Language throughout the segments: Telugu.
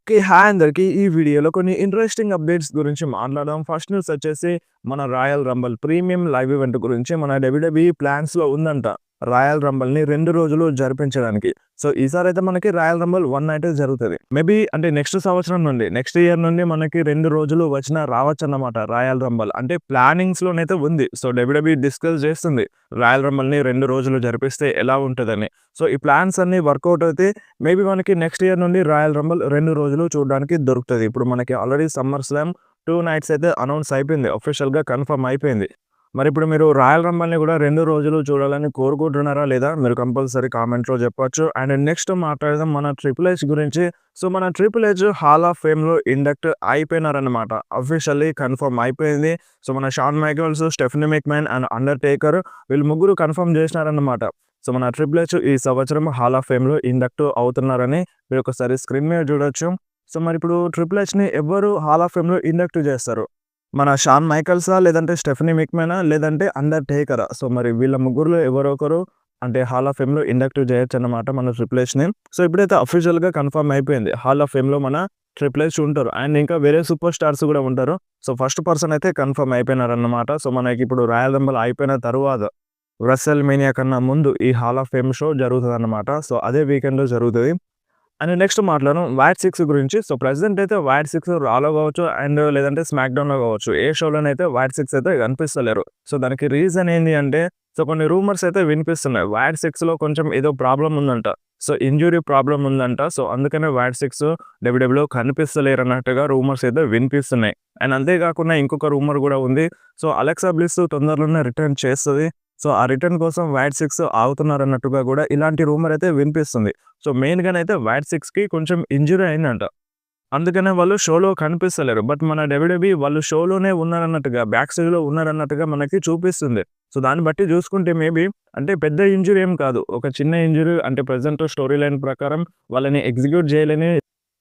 ఓకే. హాయ్ అందరికి. ఈ వీడియోలో కొన్ని ఇంట్రెస్టింగ్ అప్డేట్స్ గురించి మాట్లాడదాం. ఫస్ట్ న్యూస్ వచ్చేసి మన royal Rumble premium live event గురించి మన డబ్ల్యూడబ్ల్యూఈ ప్లాన్స్‌లో ఉందంట. రాయల్ రంబుల్‌ని 2 రోజులు జరిపించడానికి. సో, ఈసారైతే మనకి రాయల్ రంబుల్ 1 నైటే జరుగుతది. మేబీ అంటే నెక్స్ట్ సంవత్సరం నుండి, నెక్స్ట్ ఇయర్ నుండి మనకి 2 రోజులు వచ్చినా రావచ్చన్నమాట రాయల్ రంబుల్. అంటే ప్లానింగ్స్‌లోనైతే ఉంది. సో, డబ్ల్యూడబ్ల్యూఈ డిస్కస్ చేస్తుంది. రాయల్ రంబుల్‌ని 2 రోజులు జరిపిస్తే ఎలా ఉంటదని. సో, ఈ ప్లాన్స్ అన్నీ వర్కౌట్ అయితే మేబీ మనకి నెక్స్ట్ ఇయర్ నుండి రాయల్ రంబుల్ 2 రోజులు చూడడానికి దొరుకుతది. ఇప్పుడు మనకి ఆల్రెడీ సమ్మర్ స్లామ్ 2 నైట్స్ అయితే అనౌన్స్ అయిపోయింది. ఆఫీషియల్‌గా కన్ఫర్మ్ అయిపోయింది. మరిప్పుడు మీరు రాయల్ రంబుల్‌ని కూడా 2 రోజులు చూడాలని కోరుకుంటున్నారా లేదా? మీరు కంపల్సరీ కామెంట్‌లో చెప్పొచ్చు. అండ్ నెక్స్ట్ మాట్లాడదాం మన ట్రిపుల్ హెచ్ గురించి. సో, మన ట్రిపుల్ హెచ్ హాల్ ఆఫ్ ఫేమ్‌లో ఇండక్ట్ అయిపోయినారన్నమాట. ఆఫీషియల్లీ కన్ఫర్మ్ అయిపోయింది. సో, మన Shawn Michaels, Stephanie McMahon and Undertaker వీళ్ళు ముగ్గురు కన్ఫర్మ్ చేసినారన్నమాట. సో, మన ట్రిపుల్ హెచ్ ఈ సంవత్సరం హాల్ ఆఫ్ ఫేమ్‌లో ఇండక్ట్ అవుతున్నారని మీరు ఒకసారి స్క్రీన్ మీద చూడొచ్చు. సో, మరిప్పుడు ట్రిపుల్ హెచ్‌ని ఎవరు హాల్ ఆఫ్ ఫేమ్‌లో ఇండక్ట్ చేస్తారు? మన షాన్ మైకెల్సా? లేదంటే స్టెఫనీ మెక్‌మ్యానా? లేదంటే అండర్‌టేకరా? సో, మరి వీళ్ళ ముగ్గురులో ఎవరో ఒకరు అంటే హాల్ ఆఫ్ ఫేమ్‌లో ఇండక్ట్ చేయొచ్చన్నమాట మన ట్రిపుల్ హెచ్‌ని. సో, ఇప్పుడైతే అఫీషియల్‌గా కన్ఫర్మ్ అయిపోయింది. హాల్ ఆఫ్ ఫేమ్‌లో మన ట్రిపుల్ హెచ్ ఉంటారు. అండ్ ఇంకా వేరే సూపర్ స్టార్స్ కూడా ఉంటారు. సో, ఫస్ట్ పర్సన్ అయితే కన్ఫర్మ్ అయిపోయినారన్నమాట. సో, మనకిప్పుడు రాయల్ రంబుల్ అయిపోయిన తరువాత రెసల్ మేనియా కన్నా ముందు ఈ హాల్ ఆఫ్ ఫేమ్ షో జరుగుతదన్నమాట. సో, అదే వీకెండ్‌లో జరుగుతది. అండ్ నెక్స్ట్ మాట్లాడడం వైట్ 6 గురించి. సో, ప్రెజెంట్ అయితే వైట్ 6 రాలో కావచ్చు అండ్ లేదంటే స్మాక్ డౌన్‌లో కావచ్చు. ఏ షోలోనైతే వైట్ 6 అయితే కనిపిస్తలేరు. సో, దానికి రీజన్ ఏంది అంటే సో, కొన్ని రూమర్స్ అయితే వినిపిస్తున్నాయి. వైట్ 6లో కొంచెం ఏదో ప్రాబ్లమ్ ఉందంట. సో, ఇంజ్యూరీ ప్రాబ్లమ్ ఉందంట. సో, అందుకనే వైట్ 6 డబ్ల్యూడబ్ల్యూలో కనిపిస్తలేరన్నట్టుగా రూమర్స్ అయితే వినిపిస్తున్నాయి. అండ్ అంతేకాకుండా ఇంకొక రూమర్ కూడా ఉంది. సో, అలెక్సా బ్లిస్ తొందరలోనే రిటర్న్ చేస్తది. సో, ఆ రిటర్న్ కోసం వైట్ 6 ఆగుతున్నారన్నట్టుగా కూడా ఇలాంటి రూమర్ అయితే వినిపిస్తుంది. సో, మెయిన్‌గానైతే వైట్ 6కి కొంచెం ఇంజ్యూరీ అయిందంట. అందుకనే వాళ్ళు షోలో కనిపిస్తలేరు. బట్ మన డబ్ల్యూడబ్ల్యూఈ వాళ్ళు షోలోనే ఉన్నారన్నట్టుగా, బ్యాక్ స్టేజ్‌లో ఉన్నారన్నట్టుగా మనకి చూపిస్తుంది. సో, దాన్ని బట్టి చూసుకుంటే మేబీ అంటే పెద్ద ఇంజ్యూరీ ఏం కాదు. ఒక చిన్న ఇంజ్యూరీ అంటే ప్రెజెంట్ స్టోరీ లైన్ ప్రకారం వాళ్ళని ఎగ్జిక్యూట్ చేయలేని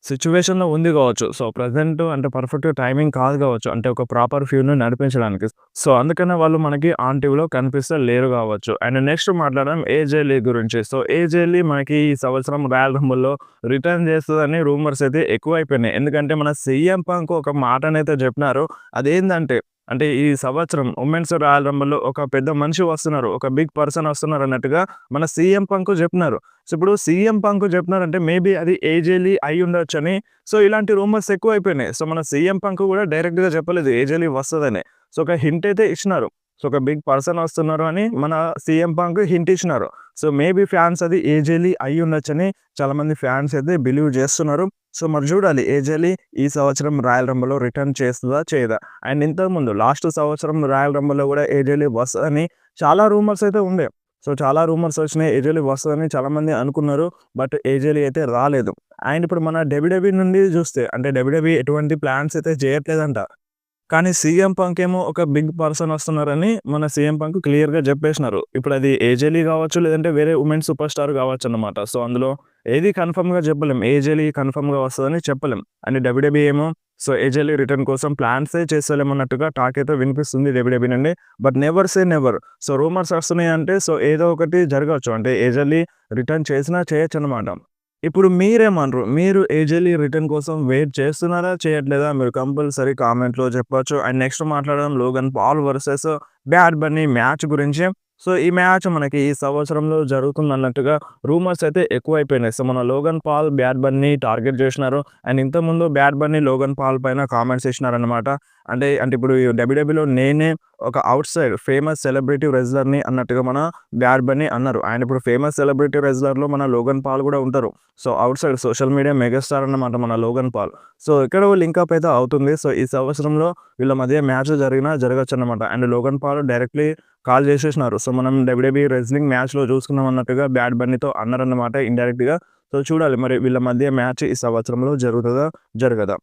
సిట్యుయేషన్‌లో ఉంది కావచ్చు. సో, ప్రెజెంట్ అంటే పర్ఫెక్ట్ టైమింగ్ కాదు కావచ్చు. అంటే ఒక ప్రాపర్ ఫ్యూడ్‌ని నడిపించడానికి. సో, అందుకనే వాళ్ళు మనకి ఆన్ టీవీలో కనిపిస్తలేరు కావచ్చు. అండ్ నెక్స్ట్ మాట్లాడడం ఏజే లీ గురించి. సో, ఏజే లీ మనకి ఈ సంవత్సరం రాయల్ రంబుల్‌లో రిటర్న్ చేస్తదని రూమర్స్ అయితే ఎక్కువైపోయినాయి. ఎందుకంటే మన సీఎం పంక్ ఒక మాటనైతే చెప్పినారు. అదేందంటే అంటే ఈ సంవత్సరం ఉమెన్స్ రాయల్ రంబుల్‌లో ఒక పెద్ద మనిషి వస్తున్నారు. ఒక బిగ్ పర్సన్ వస్తున్నారు అన్నట్టుగా మన సీఎం పంక్ చెప్పినారు. సో, ఇప్పుడు సీఎం పంక్ చెప్పినారంటే మేబీ అది ఏజే లీ అయ్యుండొచ్చని. సో, ఇలాంటి రూమర్స్ ఎక్కువైపోయినాయి. సో, మన సీఎం పంక్ కూడా డైరెక్ట్‌గా చెప్పలేదు ఏజే లీ వస్తదని. సో, ఒక హింట్ అయితే ఇచ్చినారు. సో, ఒక బిగ్ పర్సన్ వస్తున్నారు అని మన సీఎం పంక్ హింట్ ఇచ్చినారు. సో, మేబీ ఫ్యాన్స్ అది ఏజే లీ అయ్యుండొచ్చని చాలామంది ఫ్యాన్స్ అయితే బిలీవ్ చేస్తున్నారు. సో, మరి చూడాలి ఏజే లీ ఈ సంవత్సరం రాయల్ రంబుల్‌లో రిటర్న్ చేస్తదా? చేయదా? అండ్ ఇంతకుముందు లాస్ట్ సంవత్సరం రాయల్ రంబుల్‌లో కూడా ఏజే లీ వస్తదని చాలా రూమర్స్ అయితే ఉండే. సో, చాలా రూమర్స్ వచ్చినాయి. ఏజే లీ వస్తదని చాలామంది అనుకున్నారు. బట్ ఏజే లీ అయితే రాలేదు. అండ్ ఇప్పుడు మన డబ్ల్యూడబ్ల్యూఈ నుండి చూస్తే అంటే డబ్ల్యూడబ్ల్యూఈ ఎటువంటి ప్లాన్స్ అయితే చేయట్లేదంట. కానీ సీఎం పంక్ ఏమో ఒక బిగ్ పర్సన్ వస్తున్నారని మన సీఎం పంక్ క్లియర్‌గా చెప్పేసినారు. ఇప్పుడది ఏజే లీ కావచ్చు, లేదంటే వేరే వుమెన్ సూపర్ స్టార్ కావచ్చన్నమాట. సో, అందులో ఏది కన్ఫర్మ్‌గా చెప్పలేం. ఏజే లీ కన్ఫర్మ్‌గా వస్తదని చెప్పలేం. అండ్ డబ్ల్యూడబ్ల్యూఈ ఏమో సో, ఏజే లీ రిటర్న్ కోసం ప్లాన్సే చేస్తలేమన్నట్టుగా టాక్ అయితే వినిపిస్తుంది డబ్ల్యూడబ్ల్యూఈ నుండి. But never say never. So, rumours వస్తున్నాయంటే సో, ఏదో ఒకటి జరగొచ్చు. అంటే ఏజే లీ రిటర్న్ చేసినా చేయొచ్చన్నమాట. ఇప్పుడు మీరేమనరు? మీరు ఏజే లీ రిటర్న్ కోసం వెయిట్ చేస్తున్నారా? చేయట్లేదా? మీరు కంపల్సరీ కామెంట్‌లో చెప్పొచ్చు. అండ్ నెక్స్ట్ మాట్లాడడం Logan Paul versus Bad Bunny match గురించి. సో, ఈ మ్యాచ్ మనకి ఈ సంవత్సరంలో జరుగుతుందన్నట్టుగా రూమర్స్ అయితే ఎక్కువైపోయినాయి. సో, మన Logan Paul Bad Bunny target చేసినారు. అండ్ ఇంతకుముందు బ్యాడ్ బన్నీ లోగన్ పాల్ పైన కామెంట్స్ చేసినారన్నమాట. అంటే ఇప్పుడు డబ్ల్యూడబ్ల్యూఈలో నేనే ఒక ఔట్‌సైడ్ ఫేమస్ సెలబ్రిటీ రెజ్లర్‌ని అన్నట్టుగా మన బ్యాడ్ బన్నీ అన్నారు. అండ్ ఇప్పుడు ఫేమస్ సెలబ్రిటీ రెజ్లర్‌లో మన లోగన్ పాల్ కూడా ఉంటారు. So, outside social media megastar అన్నమాట మన లోగన్ పాల్. సో, ఎక్కడో లింకప్ అయితే అవుతుంది. సో, ఈ సంవత్సరంలో వీళ్ళ మధ్య మ్యాచ్ జరగొచ్చన్నమాట. And Logan Paul directly call చేసేసినారు. సో, మనం డబ్ల్యూడబ్ల్యూఈ రెజ్లింగ్ మ్యాచ్‌లో చూసుకున్నాం అన్నట్టుగా బ్యాడ్ బన్నీతో అన్నారన్నమాట ఇండైరెక్ట్‌గా. సో, చూడాలి మరి వీళ్ళ మధ్య మ్యాచ్ ఈ సంవత్సరంలో జరుగుతదా? జరగదా?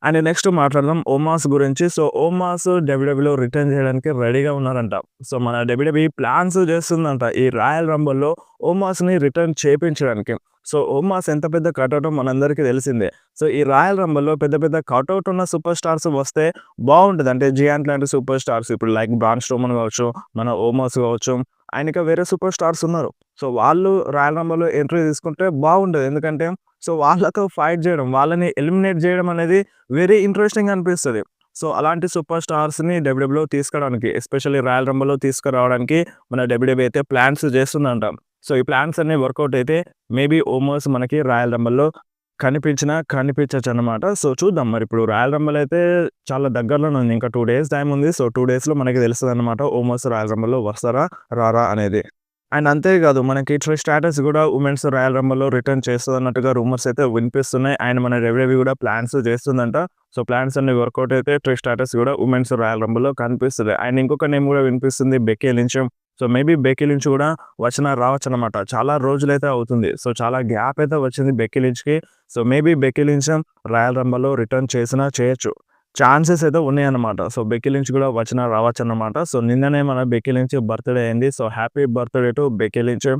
అండ్ నెక్స్ట్ మాట్లాడదాం ఓమాస్ గురించి. సో, ఓమాస్ డబ్ల్యూడబ్ల్యూలో రిటర్న్ చేయడానికి రెడీగా ఉన్నారంట. సో, మన డబ్ల్యూడబ్ల్యూఈ ప్లాన్స్ చేస్తుందంట ఈ రాయల్ రంబుల్‌లో ఓమాస్‌ని రిటర్న్ చేపించడానికి. సో, ఓమాస్ ఎంత పెద్ద కటౌటో మనందరికీ తెలిసిందే. సో, ఈ రాయల్ రంబుల్‌లో పెద్ద పెద్ద కటౌట్ ఉన్న సూపర్ స్టార్స్ వస్తే బావుంటది. అంటే జియాంట్ లాంటి సూపర్ స్టార్స్ ఇప్పుడు లైక్ బ్రాన్ స్ట్రోమన్ కావచ్చు, మన ఓమాస్ కావచ్చు. ఆయనకి వేరే సూపర్ స్టార్స్ ఉన్నారు. సో, వాళ్ళు రాయల్ రంబల్‌లో ఎంట్రీ తీసుకుంటే బాగుంటది. ఎందుకంటే సో, వాళ్ళతో ఫైట్ జేయడం, వాళ్ళని ఎలిమినేట్ జేయడం అనేది వెరీ ఇంట్రెస్టింగ్ అనిపిస్తది. సో, అలాంటి సూపర్ స్టార్స్‌ని డబ్ల్యూడబ్ల్యూలో తీసుకురావడానికి ఎస్పెషల్లీ రాయల్ రంబల్‌లో తీసుకురావడానికి మన డబ్ల్యూడబ్ల్యూఈ అయితే ప్లాన్స్ చేస్తుందంట. సో, ఈ ప్లాన్స్ అన్నీ వర్కౌట్ అయితే మేబీ ఓమోస్ మనకి రాయల్ రంబల్‌లో కనిపించొచ్చనమాట. సో, చూద్దాం మరిప్పుడు రాయల్ రంబల్ అయితే చాలా దగ్గరలోనే ఉంది. ఇంకా 2 డేస్ టైమ్ ఉంది. సో, 2 డేస్‌లో మనకి తెలుస్తదనమాట ఓమోస్ రాయల్ రంబల్‌లో వస్తారా? రారా? అనేది. అండ్ అంతేకాదు మనకి ట్రిష్ స్ట్రాటస్ గూడా ఉమెన్స్ రాయల్ రంబల్‌లో రిటర్న్ చేస్తదన్నట్టుగా రూమర్స్ అయితే వినిపిస్తున్నాయి. అండ్ మన డబ్ల్యూడబ్ల్యూఈ గూడా ప్లాన్స్ చేస్తుందంట. సో, ప్లాన్స్ అన్నీ వర్కౌట్ అయితే ట్రిష్ స్ట్రాటస్ గూడా ఉమెన్స్ రాయల్ రంబల్‌లో కనిపిస్తది. అండ్ ఇంకొక నేమ్ గూడా వినిపిస్తుంది Becky Lynch. So, maybe Becky Lynch గూడా రావచ్చనమాట. చాలా రోజులైతే అవుతుంది. సో, చాలా గ్యాప్ అయితే వచ్చింది బెక్కీ లించ్‌కి. So, maybe Becky Lynch royal రంబల్‌లో రిటర్న్ చేసినా చేయొచ్చు. ఛాన్సెస్ అయితే ఉన్నాయన్నమాట. సో, బెక్కీ లించ్ గూడా రావచ్చన్నమాట. సో, నిన్ననే మన బెక్కీ లించ్ బర్త్‌డే అయింది. So, happy birthday to Becky Lynch.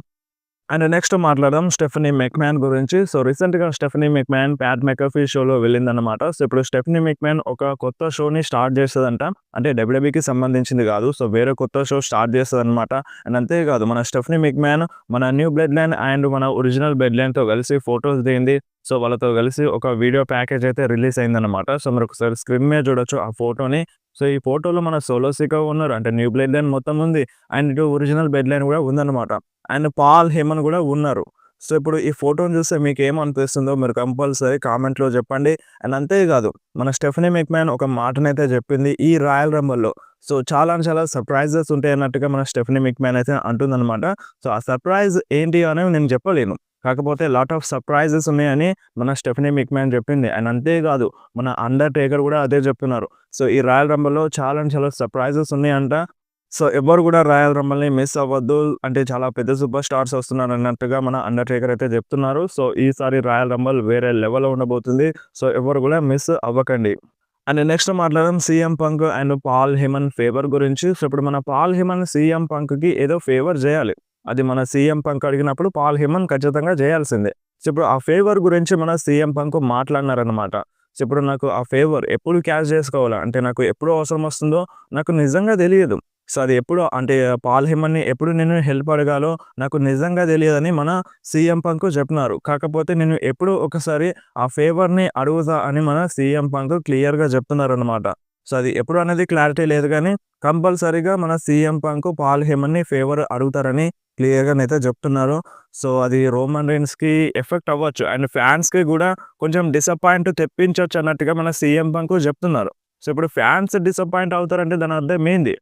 And next మాట్లాడదాం స్టెఫనీ మెక్‌మ్యాన్ గురించి. సో, రీసెంట్‌గా స్టెఫనీ మెక్‌మ్యాన్ ప్యాట్ మెకఫీ షోలో వెళ్ళిందన్నమాట. సో, ఇప్పుడు స్టెఫనీ మెక్‌మ్యాన్ ఒక కొత్త షోని స్టార్ట్ చేస్తదంట. అంటే డబ్ల్యూడబ్ల్యూఈకి సంబంధించింది కాదు. సో, వేరే కొత్త షో స్టార్ట్ చేస్తదన్నమాట. అండ్ అంతేకాదు మన స్టెఫనీ మెక్‌మ్యాన్ మన న్యూ బ్లడ్ లైన్ అండ్ మన ఒరిజినల్ బ్లడ్ లైన్‌తో కలిసి ఫోటోస్ దిగింది. సో, వాళ్ళతో కలిసి ఒక వీడియో ప్యాకేజ్ అయితే రిలీజ్ అయిందన్నమాట. సో, మీరొకసారి స్క్రీన్ మీద చూడొచ్చు ఆ ఫోటోని. సో, ఈ ఫోటోలో మన సోలో సికా ఉన్నారు. అంటే న్యూ బ్లడ్ లైన్ మొత్తం ఉంది. అండ్ ఇటు ఒరిజినల్ బ్లడ్ లైన్ కూడా ఉందన్నమాట. అండ్ పాల్ హేమన్ గూడా ఉన్నారు. సో, ఇప్పుడు ఈ ఫోటోని చూస్తే మీకేమనిపిస్తుందో మీరు కంపల్సరీ కామెంట్‌లో చెప్పండి. అండ్ అంతేకాదు మన స్టెఫనీ మెక్‌మ్యాన్ ఒక మాటనైతే చెప్పింది ఈ రాయల్ రంబల్‌లో. సో, చాలా అంటే చాలా సర్‌ప్రైజెస్ ఉంటాయన్నట్టుగా మన స్టెఫనీ మెక్‌మ్యాన్ అయితే అంటుందన్నమాట. సో, ఆ సర్‌ప్రైజ్ ఏంటి అనేవి నేను చెప్పలేను. కాకపోతే లాట్ ఆఫ్ సర్‌ప్రైజెస్ ఉన్నాయని మన స్టెఫనీ మెక్‌మ్యాన్ చెప్పింది. అండ్ అంతేకాదు మన అండర్‌టేకర్ గూడా అదే చెప్తున్నారు. సో, ఈ రాయల్ రంబల్‌లో చాలా అంటే చాలా సర్‌ప్రైజెస్ ఉన్నాయంట. సో, ఎవ్వరు గూడా రాయల్ రంబల్‌ని మిస్ అవ్వద్దు. అంటే చాలా పెద్ద సూపర్ స్టార్స్ వస్తున్నారన్నట్టుగా మన అండర్‌టేకర్ అయితే చెప్తున్నారు. సో, ఈసారి రాయల్ రంబల్ వేరే లెవెల్‌లో ఉండబోతుంది. సో, ఎవరు గూడా మిస్ అవ్వకండి. అండ్ నెక్స్ట్ మాట్లాడదాం CM Punk and Paul Heyman favour గురించి. సో, ఇప్పుడు మన పాల్ హేమన్ సీఎం పంక్‌కి ఏదో ఫేవర్ జేయాలి. అది మన సీఎం పంక్ అడిగినప్పుడు పాల్ హేమన్ ఖచ్చితంగా జేయాల్సిందే. సో, ఇప్పుడు ఆ ఫేవర్ గురించి మన సీఎం పంక్ మాట్లాడినారన్నమాట. సో, ఇప్పుడు నాకు ఆ ఫేవర్ ఎప్పుడు క్యాష్ జేసుకోవాలా? అంటే నాకు ఎప్పుడు అవసరం వస్తుందో నాకు నిజంగా తెలియదు. సో, అది ఎప్పుడు అంటే పాల్ హేమన్‌ని ఎప్పుడు నేను హెల్ప్ అడగాలో నాకు నిజంగా తెలియదని మన సీఎం పంక్ చెప్పినారు. కాకపోతే నేను ఎప్పుడో ఒకసారి ఆ ఫేవర్‌ని అడుగుతా అని మన సీఎం పంక్ క్లియర్‌గా చెప్తున్నారన్నమాట. సో, అది ఎప్పుడు అనేది క్లారిటీ లేదు గానీ కంపల్సరీగా మన సీఎం పంక్ పాల్ హేమన్‌ని ఫేవర్ అడుగుతారని క్లియర్‌గానైతే చెప్తున్నారు. సో, అది రోమన్ రీన్స్‌కి ఎఫెక్ట్ అవ్వచ్చు. అండ్ ఫ్యాన్స్‌కి గూడా కొంచెం డిసప్పాయింట్ తెప్పించొచ్చు అన్నట్టుగా మన సీఎం పంక్ చెప్తున్నారు. సో, ఇప్పుడు ఫ్యాన్స్ డిసప్పాయింట్ అవుతారంటే దాని అర్థం ఏంది?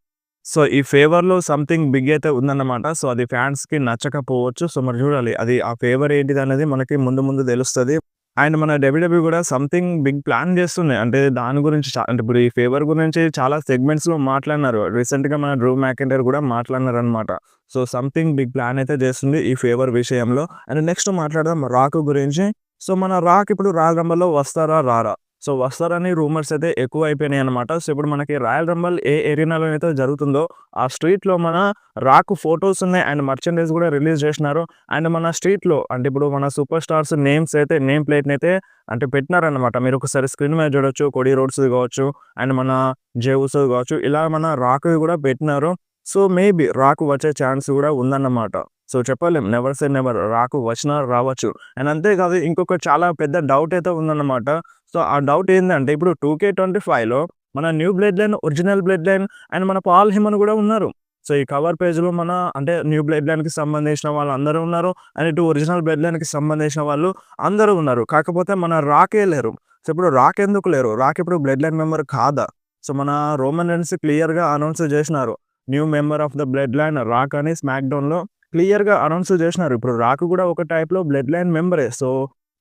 సో, ఈ ఫేవర్‌లో సంథింగ్ బిగ్ అయితే ఉందన్నమాట. సో, అది ఫ్యాన్స్‌కి నచ్చకపోవచ్చు. సో, మరి చూడాలి. అది ఆ ఫేవర్ ఏంటిదనేది మనకి ముందు ముందు తెలుస్తది. అండ్ మన డబ్ల్యూడబ్ల్యూఈ కూడా సంథింగ్ బిగ్ ప్లాన్ చేస్తుంది. అంటే దాని గురించి అంటే ఇప్పుడు ఈ ఫేవర్ గురించి చాలా సెగ్మెంట్స్‌లో మాట్లాడినారు. రీసెంట్‌గా మన డ్రూ మెకింటైర్ కూడా మాట్లాడినారనమాట. సో, సంథింగ్ బిగ్ ప్లాన్ అయితే చేస్తుంది ఈ ఫేవర్ విషయంలో. అండ్ నెక్స్ట్ మాట్లాడదాం రాక్ గురించి. సో, మన రాక్ ఇప్పుడు రాయల్ రంబల్‌లో వస్తారా? రారా? సో, వస్తారని రూమర్స్ అయితే ఎక్కువైపోయినాయన్నమాట. సో, ఇప్పుడు మనకి రాయల్ రంబల్ ఏ ఏరియాలో అయితే జరుగుతుందో ఆ స్ట్రీట్‌లో మన రాక్ ఫోటోస్ ఉన్నాయి. అండ్ మర్చండైజ్ కూడా రిలీజ్ చేసినారు. అండ్ మన స్ట్రీట్‌లో అంటే ఇప్పుడు మన సూపర్ స్టార్స్ నేమ్స్ అయితే నేమ్ ప్లేట్‌నైతే అంటే పెట్టినారన్నమాట. మీరు ఒకసారి స్క్రీన్ మీద చూడొచ్చు. కోడీ రోడ్స్‌ది కావచ్చు, అండ్ మన జే ఉసోది కావచ్చు. ఇలా మన రాక్‌వి కూడా పెట్టినారు. సో, మేబీ రాక్ వచ్చే ఛాన్స్ కూడా ఉందన్నమాట. సో, చెప్పలేం. Never say never. రాక్ వచ్చినా రావచ్చు. అండ్ అంతేకాదు ఇంకొక చాలా పెద్ద డౌట్ అయితే ఉందన్నమాట. సో, ఆ డౌట్ ఏందంటే ఇప్పుడు 2K25లో మన new blood line, original blood line and మన పాల్ హేమన్ కూడా ఉన్నారు. సో, ఈ కవర్ పేజ్‌లో మన అంటే న్యూ బ్లడ్ లైన్‌కి సంబంధించిన వాళ్ళందరూ ఉన్నారు. అండ్ ఇటు ఒరిజినల్ బ్లడ్ లైన్‌కి సంబంధించిన వాళ్ళు అందరూ ఉన్నారు. కాకపోతే మన రాకే లేరు. సో, ఇప్పుడు రాక్ ఎందుకు లేరు? రాక్ ఇప్పుడు బ్లడ్ లైన్ మెంబర్ కాదా? సో, మన రోమన్ రీన్స్ క్లియర్‌గా అనౌన్స్ చేసినారు. New member of the blood line rock అని స్మాక్ డౌన్‌లో క్లియర్‌గా అనౌన్స్ చేసినారు. ఇప్పుడు రాక్ కూడా ఒక టైప్‌లో బ్లడ్ లైన్ మెంబరే.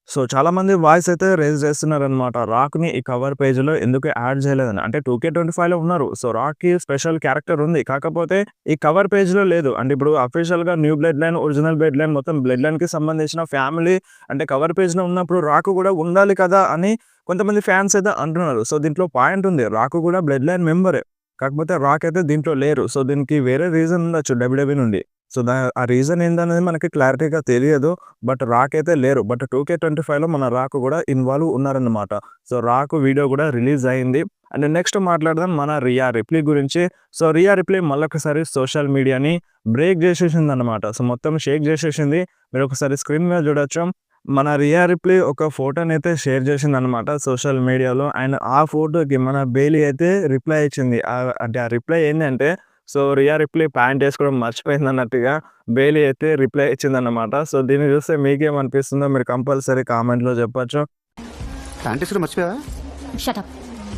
సో, చాలామంది వాయిస్ అయితే రైజ్ చేస్తున్నారనమాట. రాక్‌ని ఈ కవర్ పేజ్‌లో ఎందుకు యాడ్ చేయలేదని. అంటే 2K25లో ఉన్నారు. సో, రాక్‌కి స్పెషల్ క్యారెక్టర్ ఉంది. కాకపోతే ఈ కవర్ పేజ్‌లో లేదు. అంటే ఇప్పుడు అఫీషియల్‌గా new blood line, original blood line మొత్తం బ్లడ్ లైన్‌కి సంబంధించిన ఫ్యామిలీ అంటే కవర్ పేజ్‌లో ఉన్నప్పుడు రాక్ కూడా ఉండాలి కదా! అని కొంతమంది ఫ్యాన్స్ అయితే అంటున్నారు. సో, దీంట్లో పాయింట్ ఉంది. రాక్ కూడా బ్లడ్ లైన్ మెంబరే. కాకపోతే రాక్ అయితే దీంట్లో లేరు. సో, దీనికి వేరే రీజన్ ఉండొచ్చు డబ్ల్యూడబ్ల్యూఈ నుండి. సో, ఆ రీజన్ ఏందనేది మనకి క్లారిటీగా తెలియదు. బట్ రాక్ అయితే లేరు. బట్ 2K25లో మన రాక్ కూడా ఇన్వాల్వ్ ఉన్నారన్నమాట. సో, రాక్ వీడియో కూడా రిలీజ్ అయింది. అండ్ నెక్స్ట్ మాట్లాడదాం మన రియా రిప్లీ గురించి. సో రియా రిప్లీ మళ్ళొకసారి సోషల్ మీడియాని బ్రేక్ చేసేసిందనమాట. సో మొత్తం షేక్ చేసేసింది. మీరు ఒకసారి స్క్రీన్ మీద చూడొచ్చు. మన రియా రిప్లీ ఒక ఫోటోనైతే షేర్ చేసిందనమాట సోషల్ మీడియాలో. అండ్ ఆ ఫోటోకి మన బెయిలీ అయితే రిప్లై ఇచ్చింది. అంటే ఆ రిప్లై ఏందంటే, సో రియా రిప్లీ ప్యాంట్ వేసుకోవడం మర్చిపోయిందన్నట్టుగా బెయిలీ అయితే రిప్లై ఇచ్చిందన్నమాట. సో దీన్ని చూస్తే మీకేమనిపిస్తుందో మీరు కంపల్సరీ కామెంట్లో చెప్పొచ్చు. ప్యాంట్ వేసుకోవడం మర్చిపోయావా? షటప్.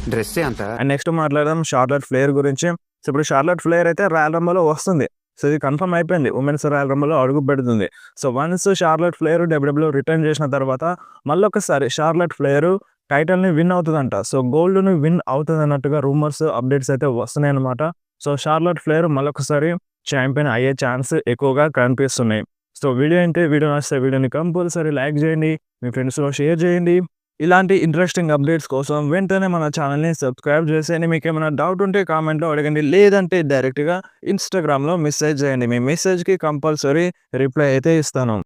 డ్రెస్సే అంత. అండ్ నెక్స్ట్ మాట్లాడదాం షార్లెట్ ఫ్లేర్ గురించి. సో ఇప్పుడు షార్లెట్ ఫ్లేర్ అయితే రాయల్ రంబర్‌లో వస్తుంది. సో ఇది కన్ఫర్మ్ అయిపోయింది. ఉమెన్స్ రాయల్ రంబర్‌లో అడుగు పెడుతుంది. So once Charlotte Flair WWE return చేసిన తర్వాత మళ్ళొకసారి షార్లెట్ ఫ్లేర్ టైటిల్‌ని విన్ అవుతదంట. సో గోల్డ్‌ని విన్ అవుతదన్నట్టుగా రూమర్స్, అప్డేట్స్ అయితే వస్తున్నాయన్నమాట. సో షార్లెట్ ఫ్లేర్ మళ్ళొకసారి ఛాంపియన్ అయ్యే ఛాన్స్ ఎక్కువగా కనిపిస్తున్నాయి. సో వీడియో నచ్చితే వీడియోని కంపల్సరీ లైక్ చేయండి. మీ ఫ్రెండ్స్‌లో షేర్ చేయండి. ఇలాంటి ఇంట్రెస్టింగ్ అప్డేట్స్ కోసం వెంటనే మన ఛానల్‌ని సబ్స్క్రైబ్ చేసేయండి. మీకేమైనా డౌట్ ఉంటే కామెంట్‌లో అడగండి. లేదంటే డైరెక్ట్‌గా ఇన్‌స్టాగ్రామ్‌లో మెసేజ్ చేయండి. మీ మెసేజ్‌కి కంపల్సరీ రిప్లై అయితే ఇస్తాను.